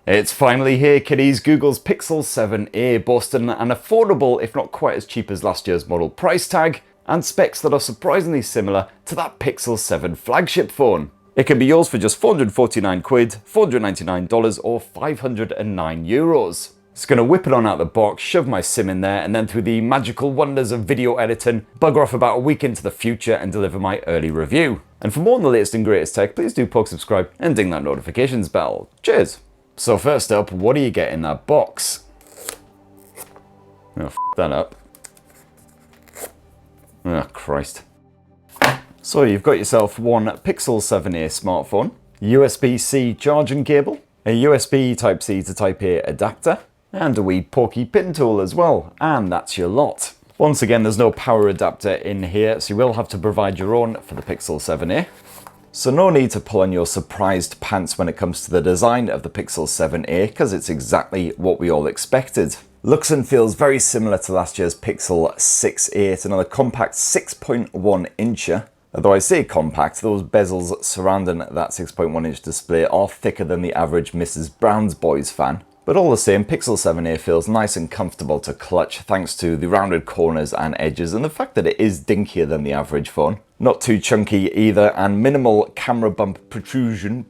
It's finally here, kiddies. Google's Pixel 7a, boasting an affordable, if not quite as cheap as last year's model price tag, and specs that are surprisingly similar to that Pixel 7 flagship phone. It can be yours for just 449 quid, $499 or 509 euros. Just gonna whip it on out the box, shove my SIM in there, and then through the magical wonders of video editing, bugger off about a week into the future and deliver my early review. And for more on the latest and greatest tech, please do subscribe and ding that notifications bell. Cheers! So first up, what do you get in that box? Oh, f that up. Oh, Christ. So you've got yourself one Pixel 7a smartphone, USB-C charging cable, a USB Type-C to Type-A adapter, and a wee porky pin tool as well, and that's your lot. Once again, there's no power adapter in here, so you will have to provide your own for the Pixel 7a. So no need to pull on your surprised pants when it comes to the design of the Pixel 7a, because it's exactly what we all expected. Looks and feels very similar to last year's Pixel 6a. It's another compact 6.1 incher. Although I say compact, those bezels surrounding that 6.1 inch display are thicker than the average Mrs. Brown's Boys fan. But all the same, Pixel 7a feels nice and comfortable to clutch thanks to the rounded corners and edges and the fact that it is dinkier than the average phone. Not too chunky either, and minimal camera bump protrusion.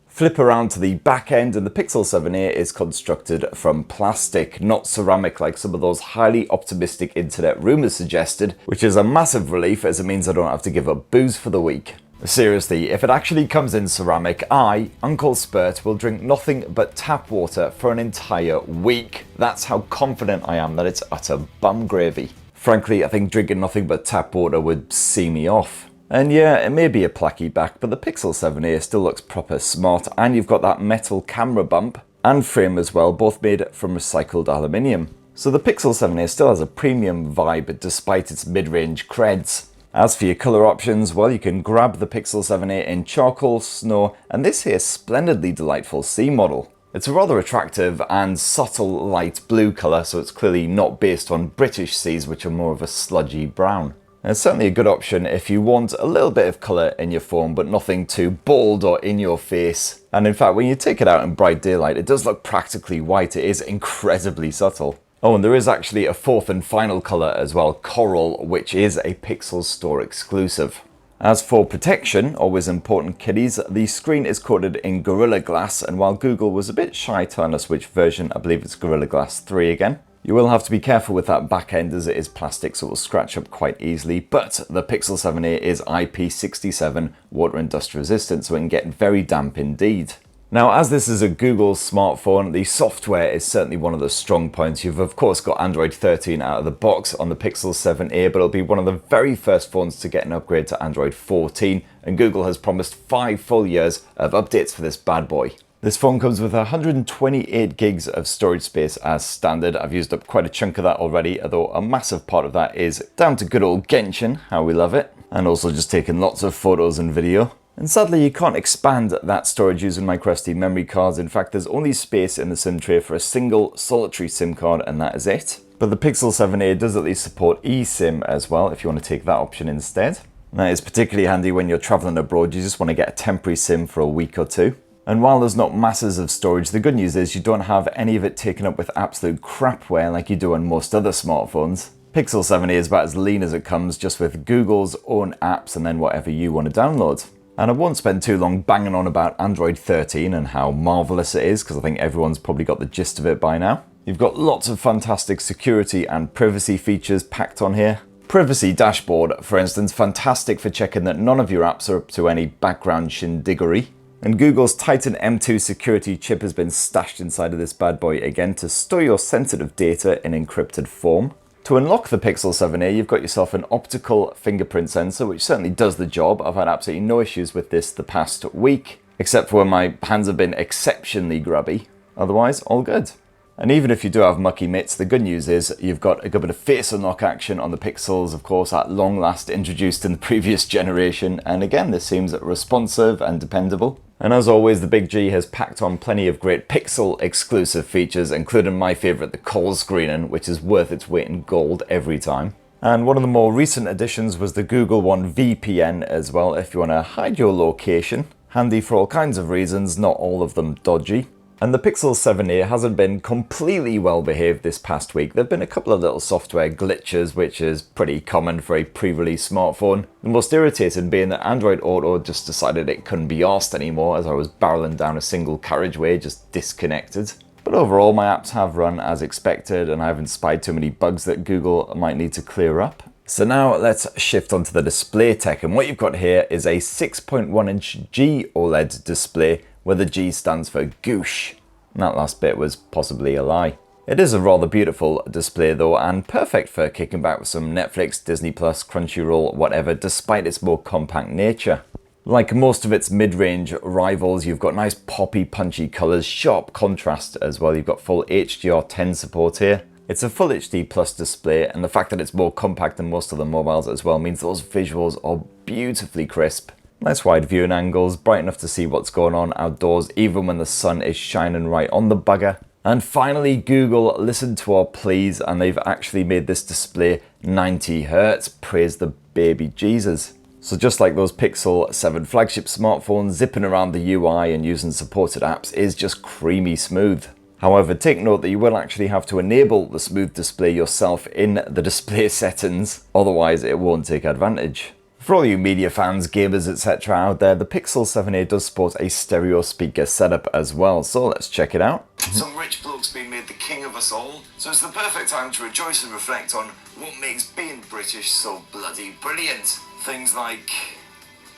Flip around to the back end, and the Pixel 7a is constructed from plastic, not ceramic like some of those highly optimistic internet rumours suggested, which is a massive relief as it means I don't have to give up booze for the week. Seriously, if it actually comes in ceramic, I, Uncle Spurt, will drink nothing but tap water for an entire week. That's how confident I am that it's utter bum gravy. Frankly, I think drinking nothing but tap water would see me off. And yeah, it may be a placky back, but the Pixel 7a still looks proper smart, and you've got that metal camera bump and frame as well, both made from recycled aluminium. So the Pixel 7a still has a premium vibe despite its mid-range creds. As for your colour options, well, you can grab the Pixel 7a in charcoal, snow, and this here splendidly delightful sea model. It's a rather attractive and subtle light blue colour, so it's clearly not based on British seas, which are more of a sludgy brown. And it's certainly a good option if you want a little bit of colour in your phone, but nothing too bold or in your face. And in fact, when you take it out in bright daylight, it does look practically white. It is incredibly subtle. Oh, and there is actually a fourth and final colour as well, coral, which is a Pixel Store exclusive. As for protection, always important kiddies, the screen is coated in Gorilla Glass, and while Google was a bit shy telling us which version, I believe it's Gorilla Glass 3 again. You will have to be careful with that back end as it is plastic, so it will scratch up quite easily, but the Pixel 7a is IP67 water and dust resistant, so it can get very damp indeed. Now, as this is a Google smartphone, the software is certainly one of the strong points. You've of course got Android 13 out of the box on the Pixel 7a, but it'll be one of the very first phones to get an upgrade to Android 14, and Google has promised 5 full years of updates for this bad boy. This phone comes with 128 gigs of storage space as standard. I've used up quite a chunk of that already, although a massive part of that is down to good old Genshin, how we love it, and also just taking lots of photos and video. And sadly, you can't expand that storage using microSD memory cards. In fact, there's only space in the SIM tray for a single solitary SIM card, and that is it. But the Pixel 7a does at least support eSIM as well, if you want to take that option instead. And that is particularly handy when you're traveling abroad. You just want to get a temporary SIM for a week or two. And while there's not masses of storage, the good news is you don't have any of it taken up with absolute crapware like you do on most other smartphones. Pixel 7a is about as lean as it comes, just with Google's own apps and then whatever you want to download. And I won't spend too long banging on about Android 13 and how marvellous it is, because I think everyone's probably got the gist of it by now. You've got lots of fantastic security and privacy features packed on here. Privacy dashboard, for instance, fantastic for checking that none of your apps are up to any background shindiggery. And Google's Titan M2 security chip has been stashed inside of this bad boy again to store your sensitive data in encrypted form. To unlock the Pixel 7a, you've got yourself an optical fingerprint sensor, which certainly does the job. I've had absolutely no issues with this the past week, except for when my hands have been exceptionally grubby. Otherwise, all good. And even if you do have mucky mitts, the good news is you've got a good bit of face unlock action on the Pixels, of course, at long last introduced in the previous generation. And again, this seems responsive and dependable. And as always, the Big G has packed on plenty of great Pixel exclusive features, including my favourite, the call screening, which is worth its weight in gold every time. And one of the more recent additions was the Google One VPN as well, if you want to hide your location. Handy for all kinds of reasons, not all of them dodgy. And the Pixel 7a hasn't been completely well behaved this past week. There have been a couple of little software glitches, which is pretty common for a pre-release smartphone. The most irritating being that Android Auto just decided it couldn't be arsed anymore as I was barreling down a single carriageway, just disconnected. But overall, my apps have run as expected and I haven't spied too many bugs that Google might need to clear up. So now let's shift onto the display tech, and what you've got here is a 6.1-inch G OLED display where the G stands for Goosh. And that last bit was possibly a lie. It is a rather beautiful display though, and perfect for kicking back with some Netflix, Disney+, Crunchyroll, whatever, despite its more compact nature. Like most of its mid-range rivals, you've got nice poppy, punchy colours, sharp contrast as well. You've got full HDR10 support here. It's a full HD plus display, and the fact that it's more compact than most of the mobiles as well means those visuals are beautifully crisp. Nice wide viewing angles, bright enough to see what's going on outdoors even when the sun is shining right on the bugger. And finally, Google listened to our pleas and they've actually made this display 90Hz. Praise the baby Jesus. So just like those Pixel 7 flagship smartphones, zipping around the UI and using supported apps is just creamy smooth. However, take note that you will actually have to enable the smooth display yourself in the display settings, otherwise it won't take advantage. For all you media fans, gamers, etc. out there, the Pixel 7a does support a stereo speaker setup as well, so let's check it out. Some rich bloke's been made the king of us all, so it's the perfect time to rejoice and reflect on what makes being British so bloody brilliant. Things like,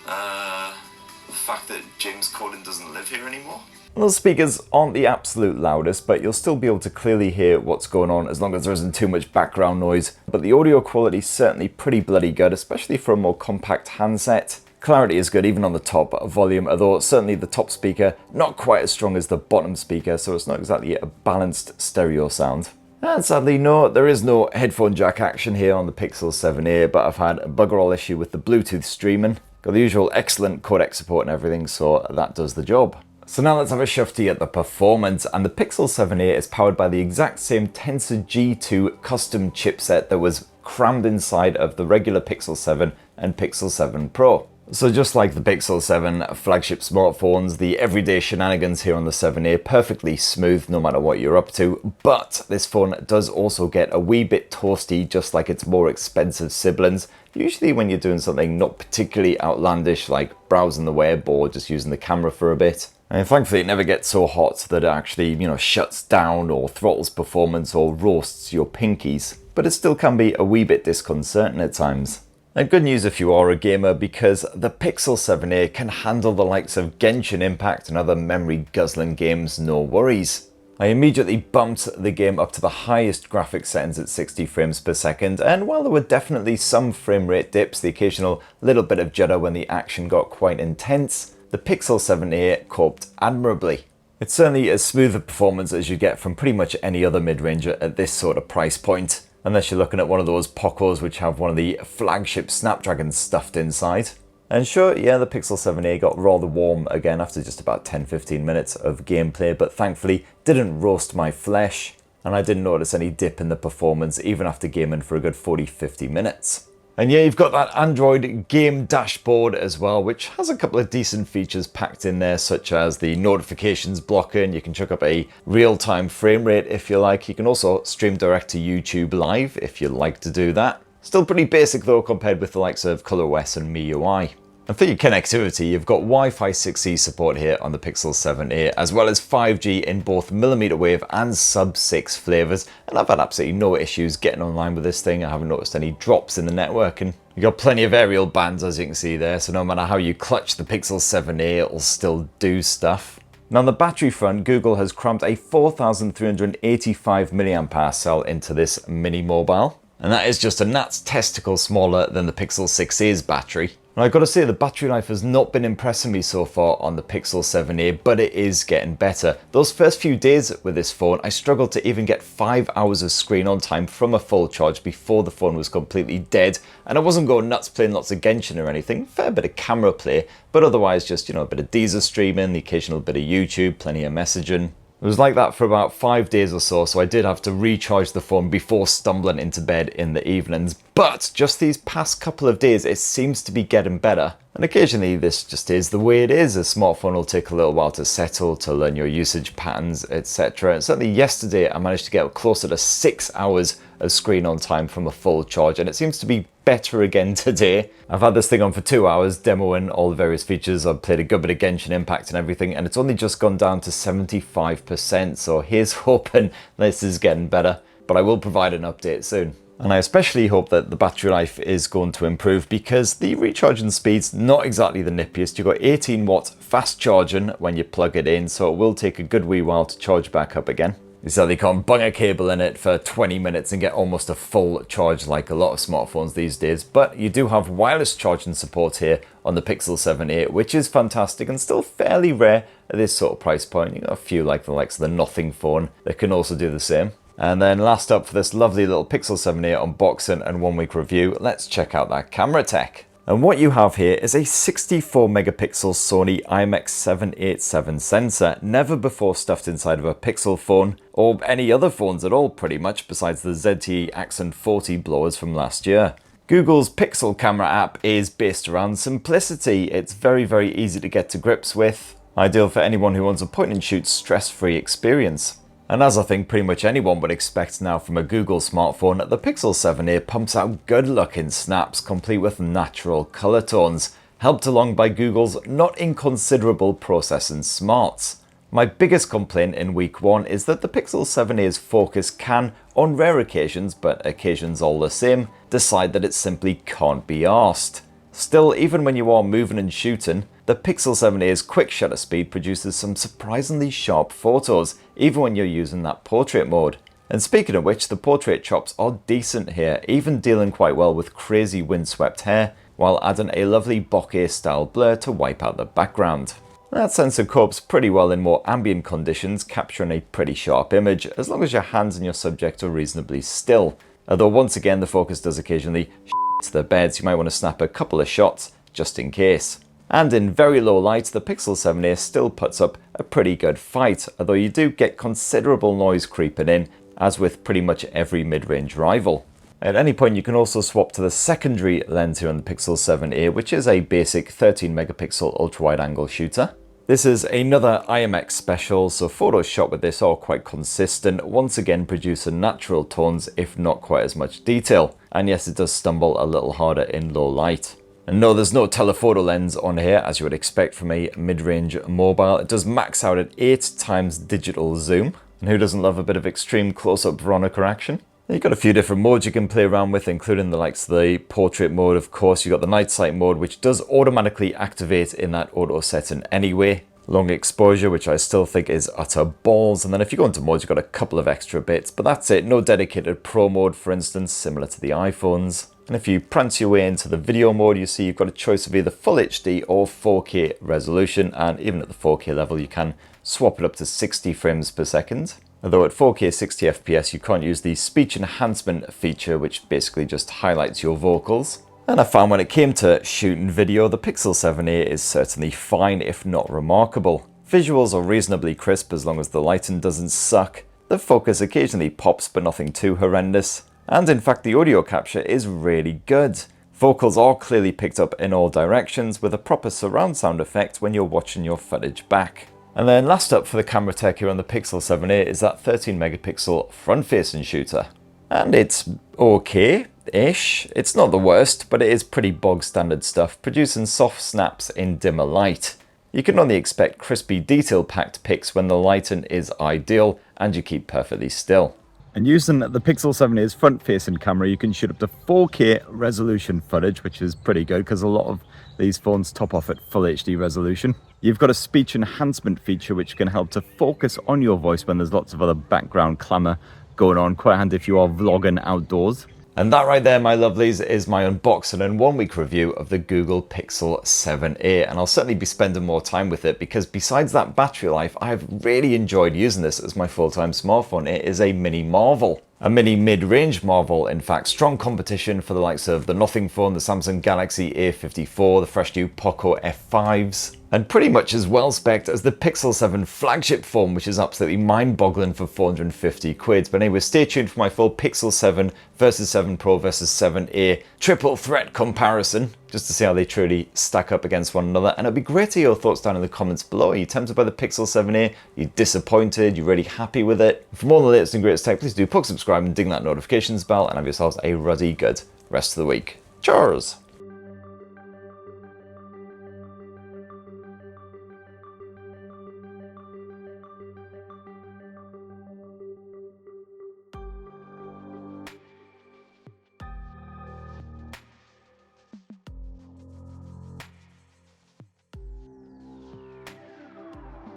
the fact that James Corden doesn't live here anymore. Those speakers aren't the absolute loudest, but you'll still be able to clearly hear what's going on as long as there isn't too much background noise. But the audio quality is certainly pretty bloody good, especially for a more compact handset. Clarity is good even on the top volume, although certainly the top speaker not quite as strong as the bottom speaker, so it's not exactly a balanced stereo sound. And sadly, no, there is no headphone jack action here on the Pixel 7a, but I've had a bugger all issue with the Bluetooth streaming. Got the usual excellent codec support and everything, so that does the job. So now let's have a shufty at the performance, and the Pixel 7a is powered by the exact same Tensor G2 custom chipset that was crammed inside of the regular Pixel 7 and Pixel 7 Pro. So just like the Pixel 7 flagship smartphones, the everyday shenanigans here on the 7a perfectly smooth no matter what you're up to, but this phone does also get a wee bit toasty just like its more expensive siblings, usually when you're doing something not particularly outlandish like browsing the web or just using the camera for a bit. And thankfully it never gets so hot that it actually, shuts down or throttles performance or roasts your pinkies. But it still can be a wee bit disconcerting at times. And good news if you are a gamer, because the Pixel 7a can handle the likes of Genshin Impact and other memory guzzling games, no worries. I immediately bumped the game up to the highest graphics settings at 60 frames per second, and while there were definitely some frame rate dips, the occasional little bit of judder when the action got quite intense, the Pixel 7a coped admirably. It's certainly as smooth a performance as you get from pretty much any other mid-ranger at this sort of price point, unless you're looking at one of those Pocos which have one of the flagship Snapdragons stuffed inside. And sure, yeah, the Pixel 7a got rather warm again after just about 10-15 minutes of gameplay, but thankfully didn't roast my flesh, and I didn't notice any dip in the performance even after gaming for a good 40-50 minutes. And yeah, you've got that Android game dashboard as well, which has a couple of decent features packed in there, such as the notifications blocking. You can chuck up a real-time frame rate if you like. You can also stream direct to YouTube Live if you like to do that. Still pretty basic though compared with the likes of ColorOS and MIUI. And for your connectivity, you've got Wi-Fi 6E support here on the Pixel 7a, as well as 5G in both millimeter wave and sub-6 flavors. And I've had absolutely no issues getting online with this thing. I haven't noticed any drops in the network, and you've got plenty of aerial bands as you can see there. So no matter how you clutch the Pixel 7a, it'll still do stuff. Now on the battery front, Google has crammed a 4,385 mAh cell into this mini mobile. And that is just a gnat's testicle smaller than the Pixel 6a's battery. And I've got to say, the battery life has not been impressing me so far on the Pixel 7a, but it is getting better. Those first few days with this phone, I struggled to even get 5 hours of screen on time from a full charge before the phone was completely dead. And I wasn't going nuts playing lots of Genshin or anything, fair bit of camera play, but otherwise just, a bit of Deezer streaming, the occasional bit of YouTube, plenty of messaging. It was like that for about 5 days or so I did have to recharge the phone before stumbling into bed in the evenings. But just these past couple of days, it seems to be getting better. And occasionally this just is the way it is. A smartphone will take a little while to settle, to learn your usage patterns, etc. And certainly yesterday, I managed to get closer to 6 hours of screen on time from a full charge, and it seems to be better again today. I've had this thing on for 2 hours, demoing all the various features. I've played a good bit of Genshin Impact and everything, and it's only just gone down to 75%. So here's hoping this is getting better, but I will provide an update soon. And I especially hope that the battery life is going to improve, because the recharging speed's not exactly the nippiest. You've got 18-watt fast charging when you plug it in, so it will take a good wee while to charge back up again. You certainly can't bung a cable in it for 20 minutes and get almost a full charge like a lot of smartphones these days, but you do have wireless charging support here on the Pixel 7a, which is fantastic and still fairly rare at this sort of price point. You've got a few like the likes of the Nothing phone that can also do the same. And then last up for this lovely little Pixel 7a unboxing and 1 week review, let's check out that camera tech. And what you have here is a 64 megapixel Sony IMX787 sensor, never before stuffed inside of a Pixel phone, or any other phones at all pretty much, besides the ZTE Accent 40 blowers from last year. Google's Pixel camera app is based around simplicity. It's very, very easy to get to grips with, ideal for anyone who wants a point and shoot stress-free experience. And as I think pretty much anyone would expect now from a Google smartphone, the Pixel 7a pumps out good looking snaps complete with natural colour tones, helped along by Google's not inconsiderable processing smarts. My biggest complaint in week 1 is that the Pixel 7a's focus can, on rare occasions, but occasions all the same, decide that it simply can't be arsed. Still, even when you are moving and shooting, the Pixel 7a's quick shutter speed produces some surprisingly sharp photos, even when you're using that portrait mode. And speaking of which, the portrait chops are decent here, even dealing quite well with crazy windswept hair, while adding a lovely bokeh style blur to wipe out the background. That sensor copes pretty well in more ambient conditions, capturing a pretty sharp image, as long as your hands and your subject are reasonably still. Although once again the focus does occasionally to the bed, so you might want to snap a couple of shots just in case. And in very low light, the Pixel 7a still puts up a pretty good fight, although you do get considerable noise creeping in, as with pretty much every mid-range rival. At any point you can also swap to the secondary lens here on the Pixel 7a, which is a basic 13 megapixel ultra-wide angle shooter. This is another IMX special, so photos shot with this are quite consistent, once again producing natural tones if not quite as much detail. And yes, it does stumble a little harder in low light. And no, there's no telephoto lens on here, as you would expect from a mid-range mobile. It does max out at 8 times digital zoom. And who doesn't love a bit of extreme close-up Veronica action? You've got a few different modes you can play around with, including the likes of the portrait mode, of course. You've got the night sight mode, which does automatically activate in that auto setting anyway. Long exposure, which I still think is utter balls. And then if you go into modes, you've got a couple of extra bits, but that's it. No dedicated pro mode, for instance, similar to the iPhones. And if you prance your way into the video mode, you see you've got a choice of either Full HD or 4K resolution. And even at the 4K level, you can swap it up to 60 frames per second. Although at 4K 60 FPS, you can't use the speech enhancement feature, which basically just highlights your vocals. And I found when it came to shooting video, the Pixel 7a is certainly fine, if not remarkable. Visuals are reasonably crisp as long as the lighting doesn't suck. The focus occasionally pops, but nothing too horrendous. And in fact, the audio capture is really good. Vocals are clearly picked up in all directions with a proper surround sound effect when you're watching your footage back. And then last up for the camera tech here on the Pixel 7a is that 13 megapixel front-facing shooter. And it's okay-ish. It's not the worst, but it is pretty bog standard stuff, producing soft snaps in dimmer light. You can only expect crispy detail-packed pics when the lighting is ideal and you keep perfectly still. And using the Pixel 7a's front-facing camera, you can shoot up to 4K resolution footage, which is pretty good because a lot of these phones top off at Full HD resolution. You've got a speech enhancement feature which can help to focus on your voice when there's lots of other background clamour going on. Quite handy if you are vlogging outdoors. And that right there, my lovelies, is my unboxing and 1 week review of the Google Pixel 7a. And I'll certainly be spending more time with it because besides that battery life, I've really enjoyed using this as my full-time smartphone. It is a mini marvel. A mini mid-range marvel, in fact. Strong competition for the likes of the Nothing phone, the Samsung Galaxy A54, the fresh new Poco F5s. And pretty much as well spec'd as the Pixel 7 flagship phone, which is absolutely mind-boggling for 450 quid. But anyway, stay tuned for my full Pixel 7 versus 7 Pro versus 7A triple threat comparison, just to see how they truly stack up against one another. And it'd be great to hear your thoughts down in the comments below. Are you tempted by the Pixel 7A? Are you disappointed? You're really happy with it? For more on the latest and greatest tech, please do subscribe and ding that notifications bell, and have yourselves a ruddy good rest of the week. Cheers!